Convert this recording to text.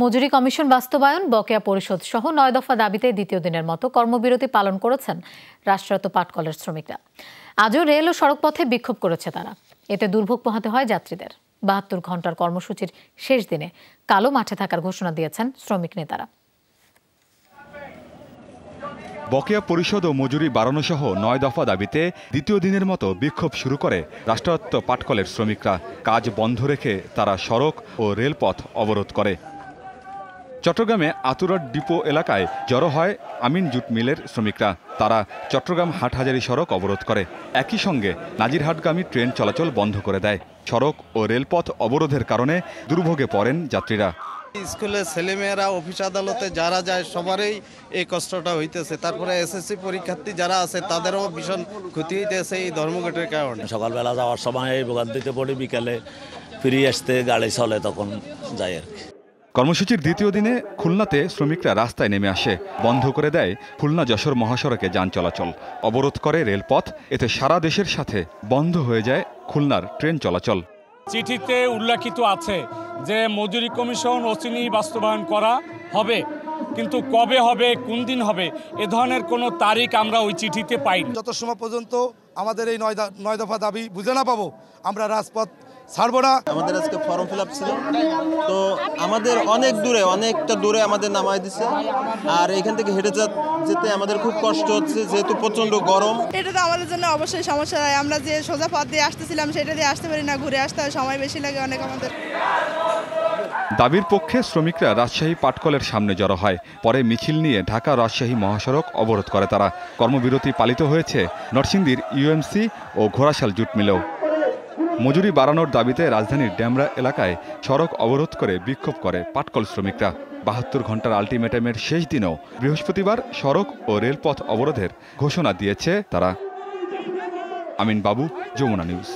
মজুরি কমিশন বাস্তবায়ন, বকেয়া পরিশোধ সহ ৯ দফা দাবিতে দ্বিতীয় দিনের মতো কর্মবিরতি পালন করেছেন রাষ্ট্রায়ত্ত পাটকলের শ্রমিকরা। আজও রেল ও সড়কপথে বিক্ষোভ করেছে তারা। এতে দুর্ভোগ পোহাতে হয় যাত্রীদের। ৭২ ঘন্টার কর্মসূচির শেষ দিনে কালো মাঠে থাকার ঘোষণা দিয়েছেন শ্রমিক নেতারা। বকেয়া পরিশোধ ও মজুরি বাড়ানো সহ ৯ দফা দাবিতে দ্বিতীয় দিনের মতো বিক্ষোভ শুরু করে রাষ্ট্রায়ত্ত পাটকলের শ্রমিকরা। কাজ বন্ধ রেখে তারা সড়ক ও রেলপথ অবরোধ করে। চট্টগ্রামে আতুরার ডিপো এলাকায় জড়ো হয় আমিন জুট মিলের শ্রমিকরা। তারা চট্টগ্রাম হাটহাজারী সড়ক অবরোধ করে। একই সঙ্গে নাজিরহাটগামী ট্রেন চলাচল বন্ধ করে দেয়। সড়ক ও রেলপথ অবরোধের কারণে দুর্ভোগে পড়েন যাত্রীরা। স্কুলের ছেলেমেয়েরা অফিস আদালতে যারা যায় সবারই এই কষ্টটা হইতেছে। তারপরে এসএসসি পরীক্ষার্থী যারা আছে তাদেরও ভীষণ ক্ষতি হইতেছে এই ধর্মঘটের কারণে। সকালবেলা যাওয়ার সময় এই ভোগান্তিতে পড়ে, বিকেলে ফিরে আসতে গাড়ি চলে তখন যায় আর কি। কর্মসূচির দ্বিতীয় দিনে খুলনাতে শ্রমিকরা রাস্তায় নেমে আসে। বন্ধ করে দেয় খুলনা যশোর মহাসড়কে যান চলাচল, অবরোধ করে রেলপথ। এতে সারা দেশের সাথে বন্ধ হয়ে যায় খুলনার ট্রেন চলাচল। চিঠিতে উল্লেখিত আছে যে মজুরি কমিশন অচিরেই বাস্তবায়ন করা হবে, কিন্তু কবে হবে, কোন দিন হবে, এ ধরনের কোনো তারিখ আমরা ওই চিঠিতে পাইনি। যত সময় পর্যন্ত আমাদের এই ৯ দফা দাবি বুঝে না পাবো, আমরা রাজপথ ছাড়বো না। আমাদের আজকে ফর্ম ফিল আপ ছিল, তো আমাদের অনেকটা দূরে আমাদের নামাই দিছে। আর এখান থেকে হেঁটে যেতে আমাদের খুব কষ্ট হচ্ছে, যেহেতু প্রচন্ড গরম। এটা তো আমাদের জন্য অবশ্যই সমস্যা হয়। আমরা যে সোজা পথ দিয়ে আসতেছিলাম সেটা দিয়ে আসতে পারি না, ঘুরে আসতে হয়, সময় বেশি লাগে অনেক আমাদের। দাবির পক্ষে শ্রমিকরা রাজশাহী পাটকলের সামনে জড়ো হয়। পরে মিছিল নিয়ে ঢাকা রাজশাহী মহাসড়ক অবরোধ করে তারা। কর্মবিরতি পালিত হয়েছে নরসিংদীর ইউএমসি ও ঘোড়াশাল জুট মিলেও। মজুরি বাড়ানোর দাবিতে রাজধানীর ডেমরা এলাকায় সড়ক অবরোধ করে বিক্ষোভ করে পাটকল শ্রমিকরা। ৭২ ঘন্টার আলটিমেটামের শেষ দিনেও বৃহস্পতিবার সড়ক ও রেলপথ অবরোধের ঘোষণা দিয়েছে তারা। আমিন বাবু, যমুনা নিউজ।